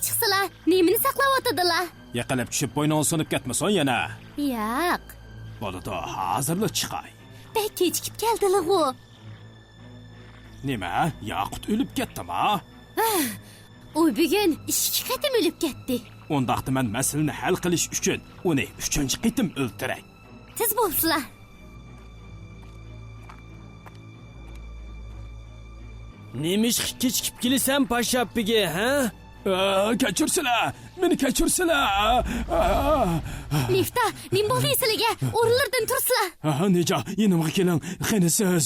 chiqsalar, nemini saqlab o'tadilar? Yiqilib tushib bo'ynon sinib ketmasin yana. Yo'q. Bo'ladi, hozirlik chiqay. Bek kechikib keldilar-ku. Nima? Yaqut o'lib ketdimi? U bugun 2 qatim o'lib ketdi. Undaqda men masalani hal qilish uchun uni 3-chi qatim o'ldiray. Siz bo'lsizlar. Nemish kechikib kelasan Pashappiga, ha? Kechirsizlar, meni kechirsizlar. Lifta, nim bo'ldi sizlarga? O'rinlardan tursizlar. Neja, yenimga keling, qanisiz.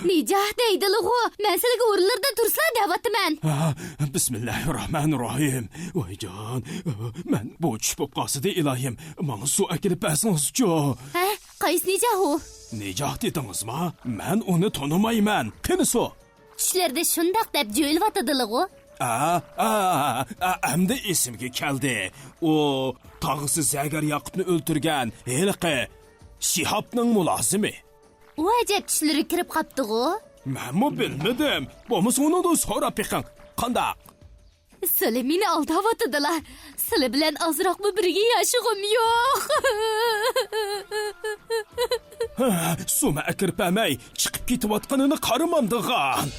Neja deydilar-ku. Men sizlarga o'rinlardan tursizlar deyapman. Bismillahirrohmanirrohim. Voyjon, men bu tushib qolsida ilohim, menga suv akilib bersangiz-chi. Ha, qaysi neja u? Neja dedingizmi? Men uni tonimayman. Qani suv? Tushlarda shundoq deb jo'yilvatadilar-ku. Endi esimga keldi. O tog'isi Zagar Yaqutni o'ldirgan Heliqi Shihobning mulozimi. U ajab tushlari kirib qopdi-ku. Men bilmadim. Bo'lmasa uni da so'rab beqing. Qanday? Sizlar meni aldavatadilar. Sizlar bilan ozroqmi birga yashag'im yo'q. Suma akirpamay chiqib ketayotganini qaramamdig'an.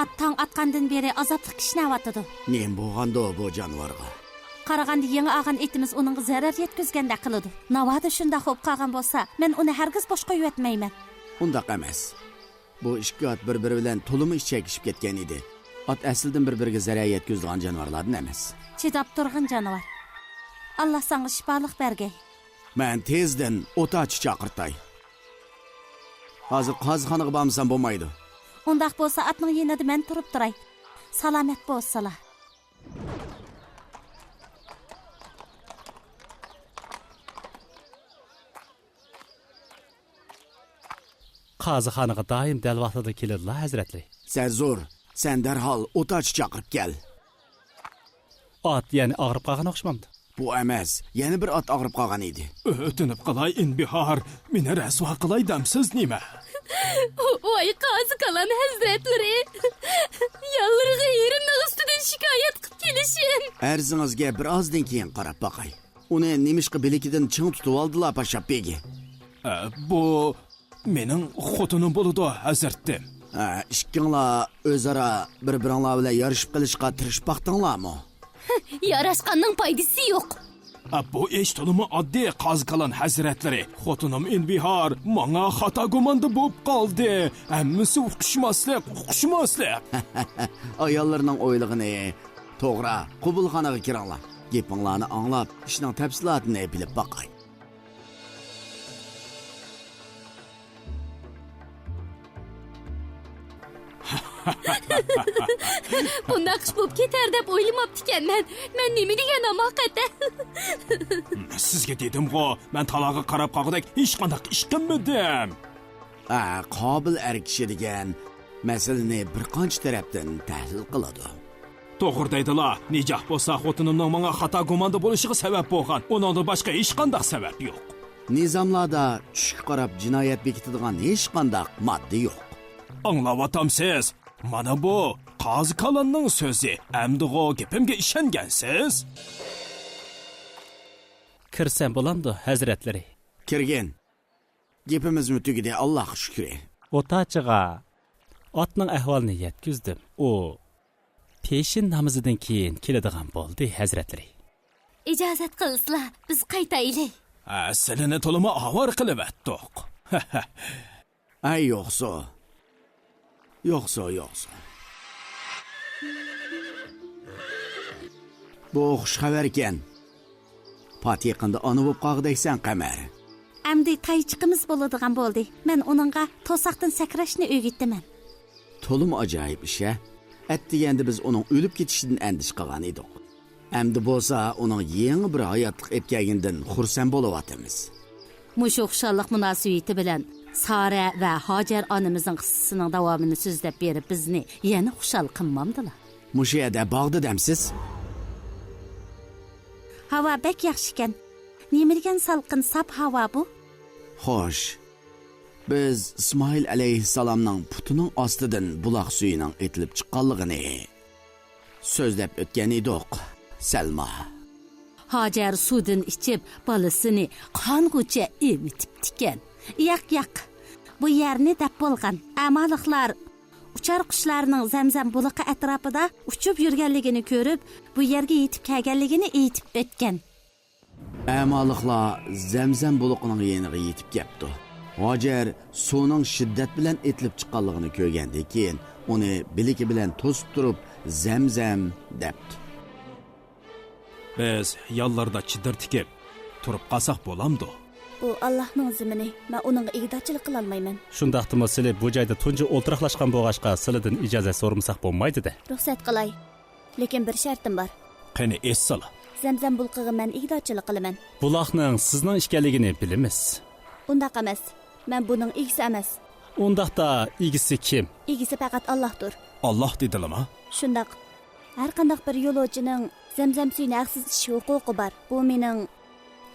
Attang atqandan beri azaplı kishnavatadi. Nem bo'lganda bu jonivorga? Qaraganda yangi ag'an etimiz uning zarar yetkazganda qiladi. Navada shunda xo'p qolgan bo'lsa, men uni hargiz boshqa yo'tmayman. Undaq emas. Bu ikki ot bir-biri bilan to'limi ish chekishib ketgan edi. Ot asldan bir-biriga zarar yetkazadigan jonivorlardan emas. Chidab turgan jonivor. Alloh senga shifolik bergay. Men tezdan o'tachi chaqirtay. Hozir qozixonaga bormasam bo'lmaydi. Undaq bo'lsa atning yenida men turib turay. Salomat bo'lsalar. Qozixonaga doim dal vaqtida keladilar, hazratli. Sen zo'r, sen darhol o'tachi chaqirib kel. Ot yani og'rib qolgan o'xshamamdi. Bu emas, yana bir ot og'rib qolgan edi. O'tinib qolay inbihor, meni rasvo qilay damsiz nima? Voy qozi qalan hazratlari. Yallarga yerimning ustidan shikoyat qilib kelishim. Arzingizga bir ozdan keyin qarab boqay. Uni nemishqa bilikidan ching tutib oldilar Pashapbegi. Bu mening xotinim bo'ladi, hazratim. Ikkinglar o'zaro bir-biringlar bilan yarashib qilishga tirishib baqdinglarmi? Yarashqanning foydasi yo'q. Bu ish to'limi oddiy qozqalan hazratlari. Xotinim inbihor menga xato gumanda bo'lib qoldi. Hammasi uqishmaslik. Ayollarning o'ylig'ini to'g'ri qubulxonaga kiringlar. Gapinglarni anglab, ishning tafsilotini bilib boqay. Bundoq ish bo'lib ketar deb o'ylamabdi-ekanman. Men nima deganim haqiqatda? Sizga dedim-ku, men talog'iga qarab qolgudek hech qanday ish qilmadim. Qobil er kishi degan masalani bir qancha tarafdan tahlil qiladi. To'g'ri deydilar. Nijah bo'lsa xotinimning menga xato gumanda bo'lishiga sabab bo'lgan. Undan boshqa hech qanday sabab yo'q. Nizamlarda tushga qarab jinoyat bekitadigan hech qanday modda yo'q. Anglayotamsiz? Mana bu qozi qalanning so'zi. Amdig'o gapimga ishongansiz? Kirsam bo'lamdi, hazratlari. Kirgin. Gapimiz tugidi, Allohga shukr. O'tachiga otning ahvolini yetkazdim. U peshin namozidan keyin keladigan bo'ldi, hazratlari. Ijozat qilsizlar, biz qaytaylik. Silini to'limi avor qilib atdiq. Ay yo'qsa. Bu xush xabar ekan. Pat yaqinda ona bo'lib qolg'idaysan, Qamar. Amdi qaychiqimiz bo'ladigan bo'ldi. Men uningga to'saqdan sakrashni o'rgatdim. To'lim ajoyib ish. Atdiganda biz uning o'lib ketishidan andish qilgan edik. Amdi bo'lsa, uning yangi bir hayotlik etgandan xursand bo'layotamiz. Mush o'xsharlik munosabati bilan Sara va Hojar onamizning qissasining davomini so'zlab berib bizni yana xushal qilmamdilar. Mushiyada bog'da damsiz? Havo bek yaxshi ekan. Nima degan salqin sap havo bu? Xo'sh. biz İsmoil alayhissalomning putining ostidan buloq suyining etilib chiqqanligini so'zlab o'tgan edik, Salma. Hacer sudun içip balısını kanguca emitip tiken. Yak. Bu yerini dep bolgan. Amalıklar uçar kuşlarının zemzem buluqı etrafıda uçup yürgenligini görüp bu yerge yetip kelgenligini eğitip ötken. Amalıqlar Zamzam buluqining yeniga yetib kelibdi. Hajar suvning shiddat bilan etilib chiqqanligini ko'rgandan keyin uni biligi bilan to'sib turib Zamzam debdi. Biz yollarda chidir tikib turib qolsaq bo'lamdi. Bu Allohning zimini. Men uning ig'dorchilik qila olmayman. Shundaqdimi sizlar bu joyda tunji o'ltiraqlashgan bo'lg'achqa sizlardan ijozat so'ramasak bo'lmaydi-da. Ruxsat qilay. Lekin bir shartim bor. Qani essal. Zamzam bulqiga men ig'dorchilik qilaman. Buloqning sizning ishkanligini bilamiz. Undaq emas. Men buning egisi emas. Undaqda egisi kim? Egisi faqat Allohdir. Allah dedilimi? Shundaq. Har qanday bir yo'lovchining Zamzam suyini haqsiz ichish huquqi bor. Bu mening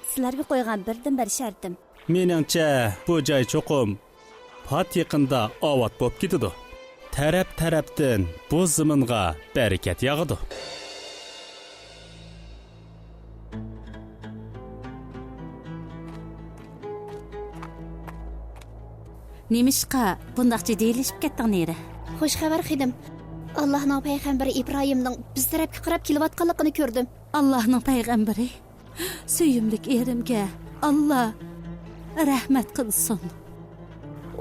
sizlarga qo'ygan birdan-bir shartim. Meningcha bu joy cho'qim pat yaqindaovat bo'lib ketadi. Taraf-tarafdan bu zaminga barakat yog'adi. Nemişqa bundaq jiddiyleşip ketding nere? Xush xabar xidim. Allohning payg'ambari Ibrohimning biz tarafga qarab kelayotganligini ko'rdim. Allah'ның payg'ambari suyimlik erimga Allah rahmat qilsin.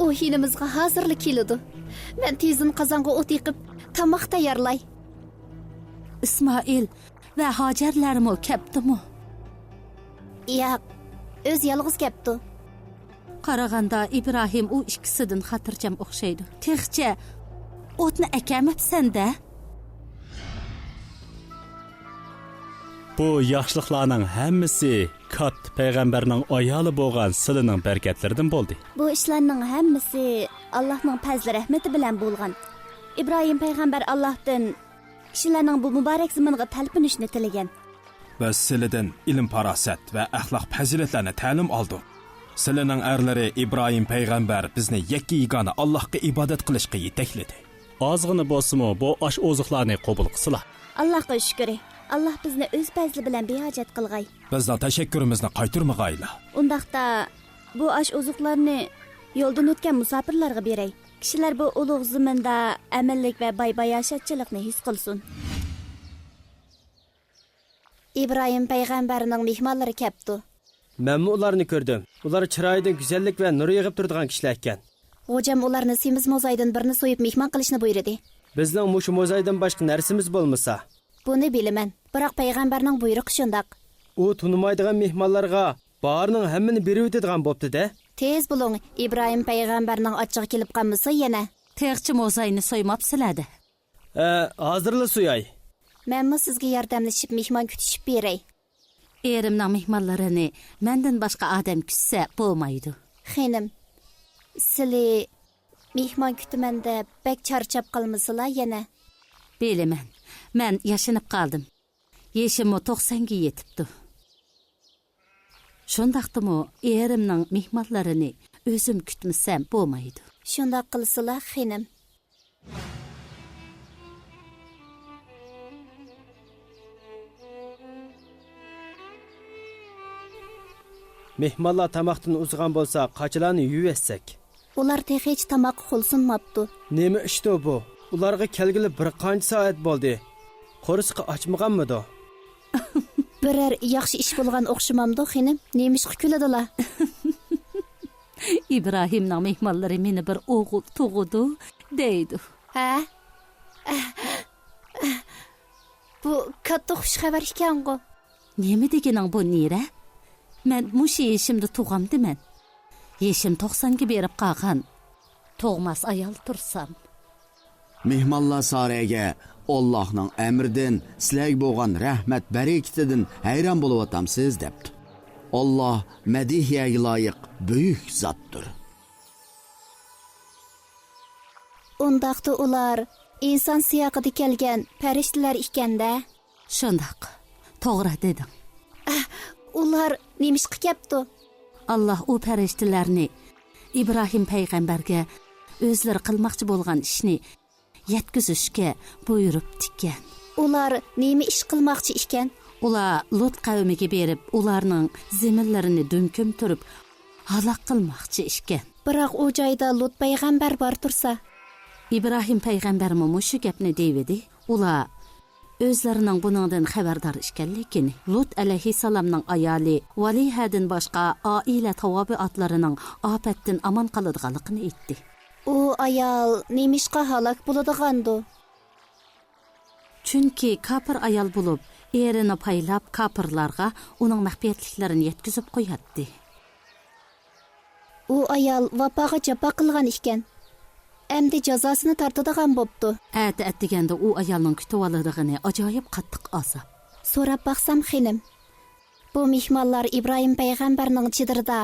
U hinimizga hozirlik keladi. Men tezin qozonga o't yiqib, tamoq tayyorlay. İsmail va Hajarlarmi kepdimi? Yo'q, o'z yolg'iz kepdi. Qaraganda İbrahim u ikkisidan xotirjam o'xshaydi. Texcha o'tni akamabsan-da. Bu yaxshiliklarning hammasi kat payg'ambarning ayoli bo'lgan silining barakatlaridan bo'ldi. Bu ishlarning hammasi Allohning fazli rahmati bilan bo'lgan. Ibrohim payg'ambar Allohdan kishilarning bu muborak zamonga talpinishni tilagan. Biz sizlardan ilm farosat va axloq fazilatlarni ta'lim oldik. Sizlarning erlari İbrahim payg'ambar bizni yakka yagona Allohga ibodat qilishga yetakladi. Ozg'ini bo'lsa-mu bu osh oziqlarni qabul qilsizlar. Allohga shukr. Allah bizni o'z fazli bilan behojat qilg'ay. Bizning tashakkurimizni qaytarmag'aylar. Undaqda bu osh oziqlarni yo'ldan o'tgan musofirlarga beray. Kishilar bu ulug' zaminda amallik va baybayashatchilikni his qilsin. İbrahim payg'ambarning mehmonlari kelibdi. Men ularni ko'rdim. Ular chiroyida go'zallik va nur yig'ib turadigan kishilar ekan. Hocam ularni semiz mo'zaydan birini so'yib mehmon qilishni buyurdi. Bizning mushu mo'zaydan boshqa narsamiz bo'lmasa, Buni bilaman, biroq payg'ambarning buyrug'i shundoq. u tunimaydigan mehmonlarga barning hammani berib o'tadigan bo'pti-da. Tez bo'ling, İbrahim payg'ambarning ochig'i kelib qolmasa yana. Texchi mo'zayni so'ymabsizlar-da. Hozirla suyay. Menmi sizga yordamlashib mehmon kutishib beray. Erimning mehmonlarini mendan boshqa odam kutsa bo'lmaydi. Xenim, sizli mehmon kutimanda bek charchab qolmasizlar yana. Bilaman. Men yashinib qoldim. Yeshim 90 ga yetibdi. Shundaqdimi erimning mehmonlarini o'zim kutmasam bo'lmaydi. Shundoq qilsizlar, xenim. Mehmonlar tamoqdan uzgan bo'lsa, qachilarni yuvsak. Ular hech tamoq qo'lsinmabdi. Nima ishdi bu? Ularga kelgili bir qancha soat bo'ldi. Qo'risqi ochmaganmidi? Birer yaxshi ish bo'lgan o'xshamamdi, xenim. Nemishqa kuladilar. İbrahimning mehmonlari meni bir o'g'il tug'di, deydi. Ha? Bu katta xush xabar ekan-ku. Nima deganing bu nira? Men mushi yeshimni tug'amdiman. Yeshim 90 ga berib qolgan. Tug'mas ayol tursam. Mehmonlar Saraga Allohning amridan sizlarga bo'lgan rahmat barakatidan hayron bo'lyapsiz debdi. Allah madihiyaga loyiq buyuk zotdir. Undaqda ular inson siyoqida kelgan farishtalar ekanda. Shundoq. To'g'ri deding. Ular nemishqa kelibdi? Allah u farishtalarni ibrohim payg'ambarga o'zlari qilmoqchi bo'lgan ishni yetkazishga buyurib tikkan. Ular nima ish qilmoqchi ekan? Ular Lut qavmiga berib, ularning zaminlarini dunkum turib, halok qilmoqchi ekan. Biroq u joyda Lut payg'ambar bor tursa, ibrohim payg'ambarmi mushu gapni deydi. Ular o'zlarining buningdan xabardor ekanligini, Lut alayhissalomning ayoli Valihadan boshqa oila tavobiatlarining ofatdan aman qoladiganligini aytdi. U ayol nemishqa halok bo'ladigandu? Chunki kafir ayol bo'lib, erini paylab kafirlarga uning maxfiyatliklarini yetkazib qo'yadi. U ayol vafoga jafo qilgan ekan. Endi jazosini tortadigan bo'pti. Atdeganda u ayolning kutib oladiganini ajoyib qattiq azob. So'rab baqsam xinim. Bu mehmonlar Ibrohim payg'ambarning chidirida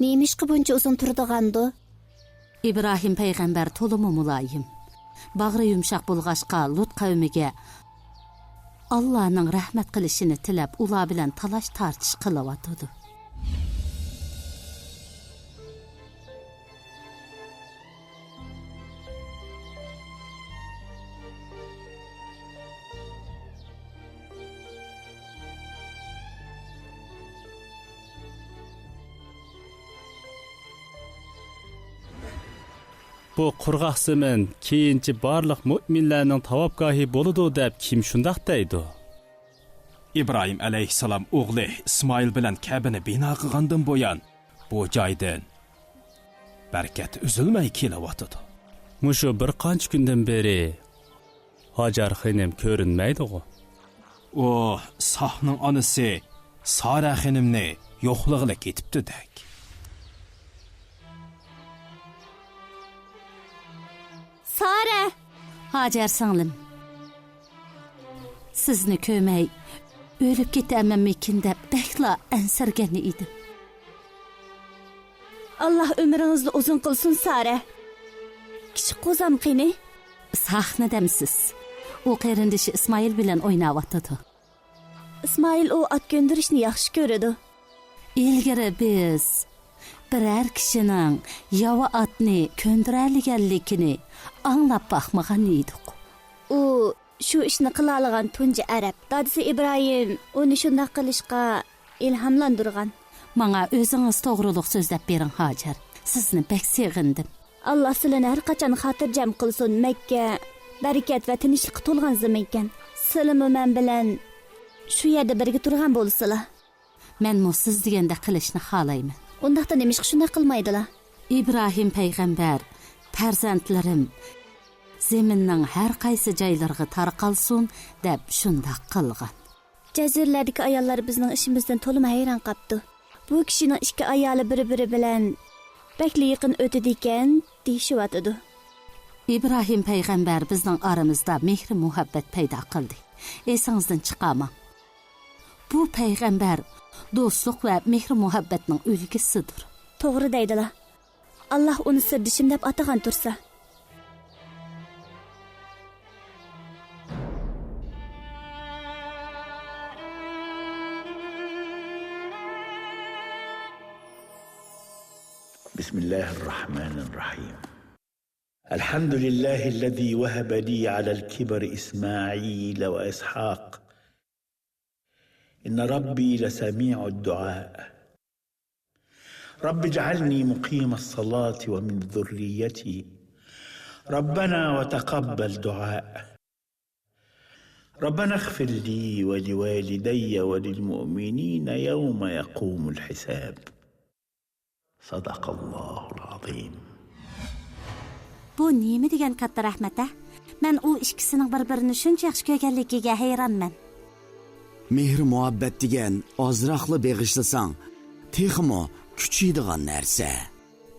nemishqa buncha uzun turdigandu? ibrohim payg'ambar to'limi muloyim, bag'ri yumshoq bo'lg'ashqa Lut qavmiga Allohning rahmat qilishini tilab, ular bilan talash tartish qilyotdi. Bu qurg'oq zamin keyinchi barliq mu'minlarning tavobgohi bo'ladi deb kim shundoq deydi? İbrahim alayhissalom o'g'li İsmoil bilan Ka'bani bino qilgandan bo'yon bu joydan barakat uzilmay kelyotdi. Mushu bir qancha kundan beri Hajar xonim ko'rinmaydi-ku. O Sahning onasi Sara xonimni yo'qlig'iga ketibdi-dak. Sara, Hajar singlim, sizni ko'may o'lib ketamanmikin deb bekla ansirgan edi. Allah ömrünüzü uzun qilsin Sara. Kichik qo'zam qini? Sahni demsiz. U qarindishi İsmoil bilan o'ynayotdi. İsmoil o at göndirishni yaxshi ko'radi. Ilgari biz biror kishining yova atni ko'ndiraliganligini anglab baxmagan edik. U shu ishni qila olgan tunji arab. Dadisi Ibrohim uni shunday qilishga ilhamlantirgan. Menga o'zingiz to'g'riliq so'zlab bering Hajar. Sizni bek sevgindim. Allah sizlarni har qachon xotirjam qilsin. Makka barakat va tinchlik to'lgan zamin ekan. Sizlar men bilan shu yerda birga turgan bo'lsizlar. Men siz deganda qilishni xohlayman. Undaqda nemishqa shunday qilmaydilar? İbrahim payg'ambar farzandlarim zaminning har qaysi joylariga tarqalsin deb shunday qilgan. Jazirlardagi ayollar bizning ishimizdan to'lib hayron qopdi. Bu kishining ikki ayoli bir-biri bilan bakli yaqin o'tdi ekan, deyishyapti. İbrahim payg'ambar bizning aramizda mehr muhabbat paydo qildi. Esingizdan chiqama. Bu payg'ambar do'stlik va mehr muhabbatning ulgisidir. To'g'ri deydilar. Allah uni sirdishim deb atagan tursa. بسم الله الرحمن الرحيم. الحمد لله الذي وهب لي على الكبر إسماعيل وإسحاق. إن ربي لسميع الدعاء. رب اجعلني مقيم الصلاة ومن ذريتي. ربنا وتقبل دعاء. ربنا اغفر لي ولوالدي وللمؤمنين يوم يقوم الحساب. صدق الله العظيم. Bu nima degan katta rahmat-a? Men u ikkisining bir-birini shuncha yaxshi ko'rganligiga hayronman. Mehr muhabbat degan ozroqli beg'ishlasang, texmo kuchiydigan narsa.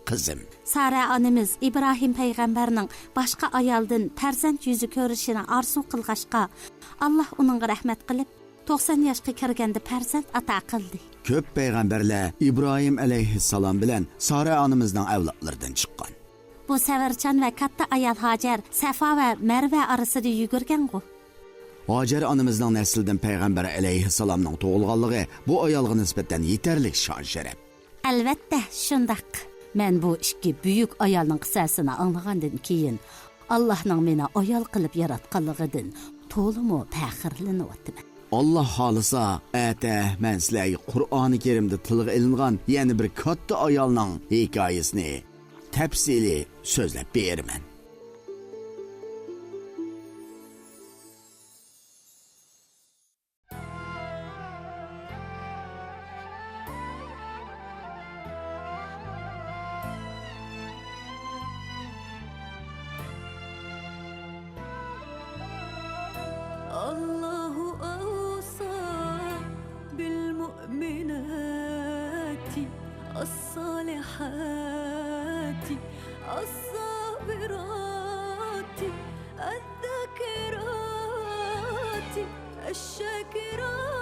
Qizim, Sara onamiz İbrahim payg'ambarning boshqa ayoldan farzand yuzi ko'rishini orzu qilg'ashqa, Alloh uning rahmat qilib 90 yoshga kirganda farzand ato qildi. Ko'p payg'ambarlar İbrahim alayhissalom bilan Sara onamizning avlodlaridan chiqqan. Bu savarchan va katta ayol Hajar Safa va Marva orasida yugurgan-ku. Hajar onamizning naslidan payg'ambar alayhissalomning tug'ilganligi bu ayolga nisbatan yetarli shon sharaf. Albatta, shundoq. Мен bu ikki büyük ayalның qissasini anlagandan keyin Allahның meni ayal qilib yaratqanligidan to'liq faxrlanyapman. Allah xolisa, ata men sizlarga Qur'oni Karimda tilga ilingan yana bir katta ayolning hikoyasini tafsili so'zlab beraman. الله أوصى بالمؤمنات الصالحات الصابرات الذاكرات الشاكرات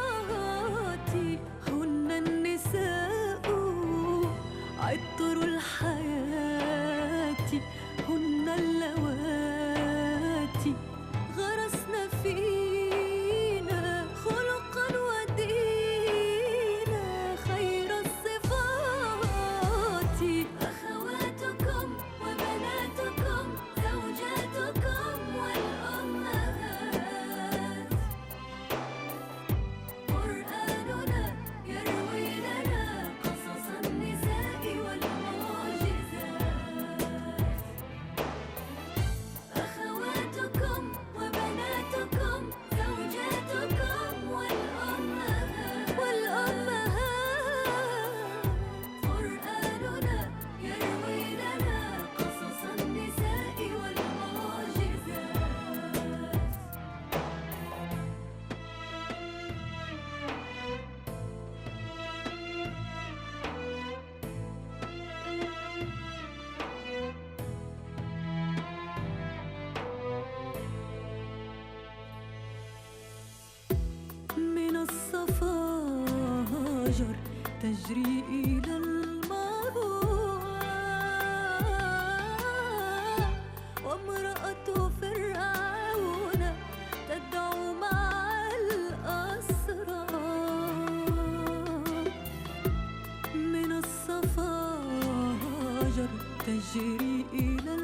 هن النساء عطر الحياة هن اللواتي غرسنا فينا خلقا ودينا خير الصفات أخواتكم وبناتكم زوجاتكم والأمهات قرآننا يروي لنا قصص النساء والمعجزات أخواتكم وبناتكم زوجاتكم والأمهات قرآننا يروي لنا قصص النساء والمعجزات من الصفاجر تجري إلى المروى وامرأة فرعون تدعو مع الأسرى من الصفاجر تجري إلى